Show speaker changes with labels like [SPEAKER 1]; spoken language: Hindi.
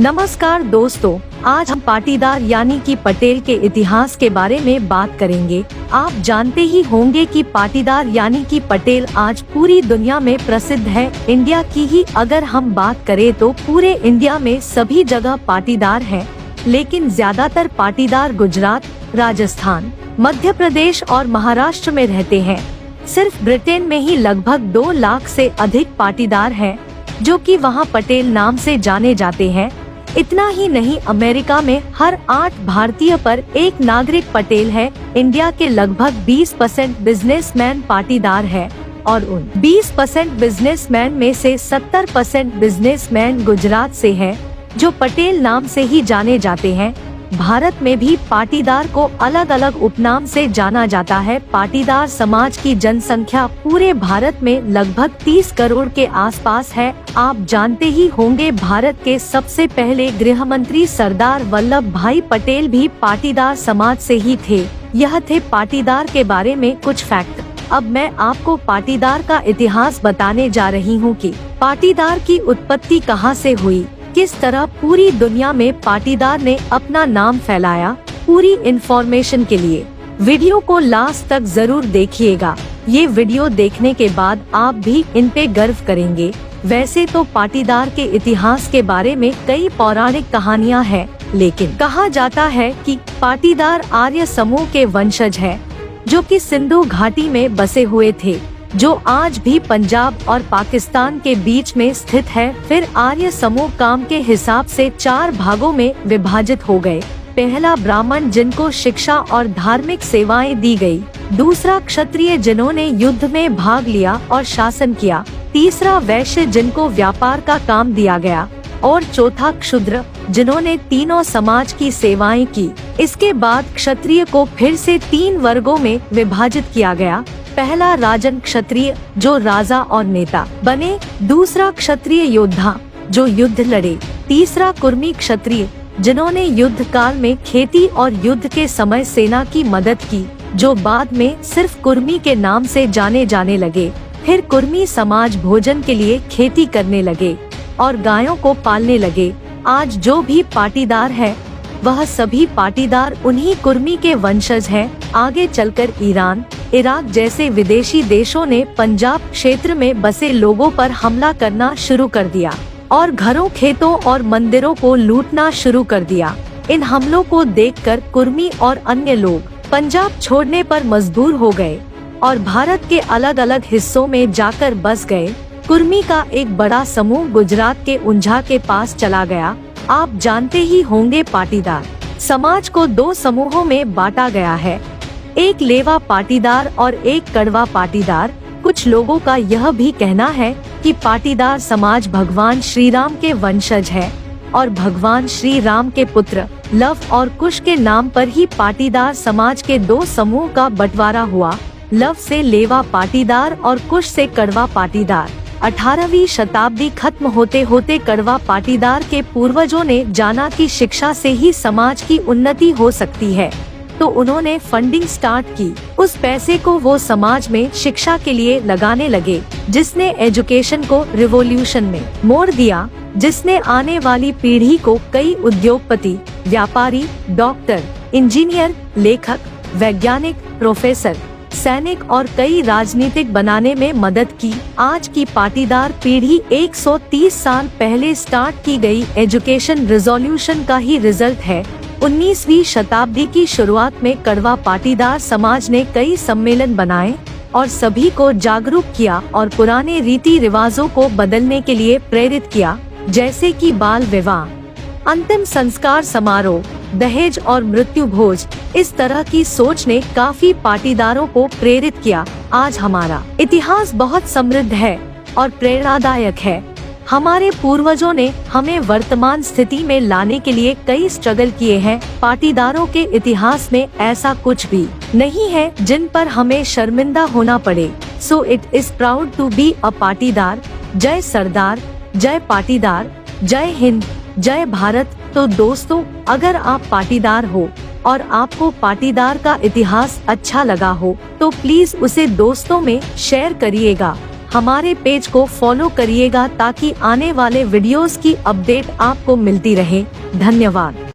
[SPEAKER 1] नमस्कार दोस्तों, आज हम पाटीदार यानी कि पटेल के इतिहास के बारे में बात करेंगे। आप जानते ही होंगे कि पाटीदार यानी कि पटेल आज पूरी दुनिया में प्रसिद्ध है। इंडिया की ही अगर हम बात करें तो पूरे इंडिया में सभी जगह पाटीदार हैं, लेकिन ज्यादातर पाटीदार गुजरात, राजस्थान, मध्य प्रदेश और महाराष्ट्र में रहते हैं। सिर्फ ब्रिटेन में ही लगभग 2 लाख से अधिक पाटीदार हैं, जो कि वहां पटेल नाम से जाने जाते हैं। इतना ही नहीं, अमेरिका में हर 8 भारतीय पर एक नागरिक पटेल है। इंडिया के लगभग 20% बिजनेसमैन पाटीदार है और उन 20% बिजनेसमैन में से 70% बिजनेसमैन गुजरात से हैं, जो पटेल नाम से ही जाने जाते हैं। भारत में भी पाटीदार को अलग अलग उपनाम से जाना जाता है। पाटीदार समाज की जनसंख्या पूरे भारत में लगभग 30 करोड़ के आसपास है। आप जानते ही होंगे, भारत के सबसे पहले गृह मंत्री सरदार वल्लभ भाई पटेल भी पाटीदार समाज से ही थे। यह थे पाटीदार के बारे में कुछ फैक्ट। अब मैं आपको पाटीदार का इतिहास बताने जा रही हूँ कि पाटीदार की उत्पत्ति कहाँ से हुई, किस तरह पूरी दुनिया में पाटीदार ने अपना नाम फैलाया। पूरी इन्फॉर्मेशन के लिए वीडियो को लास्ट तक जरूर देखिएगा। ये वीडियो देखने के बाद आप भी इन पे गर्व करेंगे। वैसे तो पाटीदार के इतिहास के बारे में कई पौराणिक कहानियां हैं, लेकिन कहा जाता है कि पाटीदार आर्य समूह के वंशज हैं, जो कि सिंधु घाटी में बसे हुए थे, जो आज भी पंजाब और पाकिस्तान के बीच में स्थित है। फिर आर्य समूह काम के हिसाब से 4 भागों में विभाजित हो गए। पहला ब्राह्मण, जिनको शिक्षा और धार्मिक सेवाएं दी गई। दूसरा क्षत्रिय, जिन्होंने युद्ध में भाग लिया और शासन किया। तीसरा वैश्य, जिनको व्यापार का काम दिया गया। और चौथा क्षुद्र, जिन्होंने तीनों समाज की सेवाएं की। इसके बाद क्षत्रिय को फिर से 3 वर्गों में विभाजित किया गया। पहला राजन क्षत्रिय, जो राजा और नेता बने। दूसरा क्षत्रिय योद्धा, जो युद्ध लड़े। तीसरा कुर्मी क्षत्रिय, जिन्होंने युद्ध काल में खेती और युद्ध के समय सेना की मदद की, जो बाद में सिर्फ कुर्मी के नाम से जाने लगे। फिर कुर्मी समाज भोजन के लिए खेती करने लगे और गायों को पालने लगे। आज जो भी पाटीदार है, वह सभी पाटीदार उन्हीं कुर्मी के वंशज हैं। आगे चलकर ईरान, इराक जैसे विदेशी देशों ने पंजाब क्षेत्र में बसे लोगों पर हमला करना शुरू कर दिया और घरों, खेतों और मंदिरों को लूटना शुरू कर दिया। इन हमलों को देखकर कुर्मी और अन्य लोग पंजाब छोड़ने पर मजबूर हो गए और भारत के अलग अलग हिस्सों में जाकर बस गए। कुर्मी का एक बड़ा समूह गुजरात के उंझा के पास चला गया। आप जानते ही होंगे, पाटीदार समाज को 2 समूहों में बांटा गया है, एक लेवा पाटीदार और एक कड़वा पाटीदार। कुछ लोगों का यह भी कहना है कि पाटीदार समाज भगवान श्री राम के वंशज है और भगवान श्री राम के पुत्र लव और कुश के नाम पर ही पाटीदार समाज के 2 समूह का बंटवारा हुआ। लव से लेवा पाटीदार और कुश से कड़वा पाटीदार। 18वीं शताब्दी खत्म होते होते कड़वा पाटीदार के पूर्वजों ने जाना कि शिक्षा से ही समाज की उन्नति हो सकती है, तो उन्होंने फंडिंग स्टार्ट की। उस पैसे को वो समाज में शिक्षा के लिए लगाने लगे, जिसने एजुकेशन को रिवॉल्यूशन में मोड़ दिया, जिसने आने वाली पीढ़ी को कई उद्योगपति, व्यापारी, डॉक्टर, इंजीनियर, लेखक, वैज्ञानिक, प्रोफेसर, सैनिक और कई राजनीतिक बनाने में मदद की। आज की पाटीदार पीढ़ी 130 साल पहले स्टार्ट की गई एजुकेशन रिवॉल्यूशन का ही रिजल्ट है। 19वीं शताब्दी की शुरुआत में कड़वा पाटीदार समाज ने कई सम्मेलन बनाए और सभी को जागरूक किया और पुराने रीति रिवाजों को बदलने के लिए प्रेरित किया, जैसे कि बाल विवाह, अंतिम संस्कार समारोह, दहेज और मृत्यु भोज। इस तरह की सोच ने काफी पाटीदारों को प्रेरित किया। आज हमारा इतिहास बहुत समृद्ध है और प्रेरणादायक है। हमारे पूर्वजों ने हमें वर्तमान स्थिति में लाने के लिए कई स्ट्रगल किए हैं। पाटीदारों के इतिहास में ऐसा कुछ भी नहीं है जिन पर हमें शर्मिंदा होना पड़े। So it is proud to be a Patidar. जय सरदार, जय पाटीदार, जय हिंद, जय भारत। तो दोस्तों, अगर आप पाटीदार हो और आपको पाटीदार का इतिहास अच्छा लगा हो, तो प्लीज उसे दोस्तों में शेयर करिएगा। हमारे पेज को फॉलो करिएगा ताकि आने वाले वीडियोस की अपडेट आपको मिलती रहे। धन्यवाद।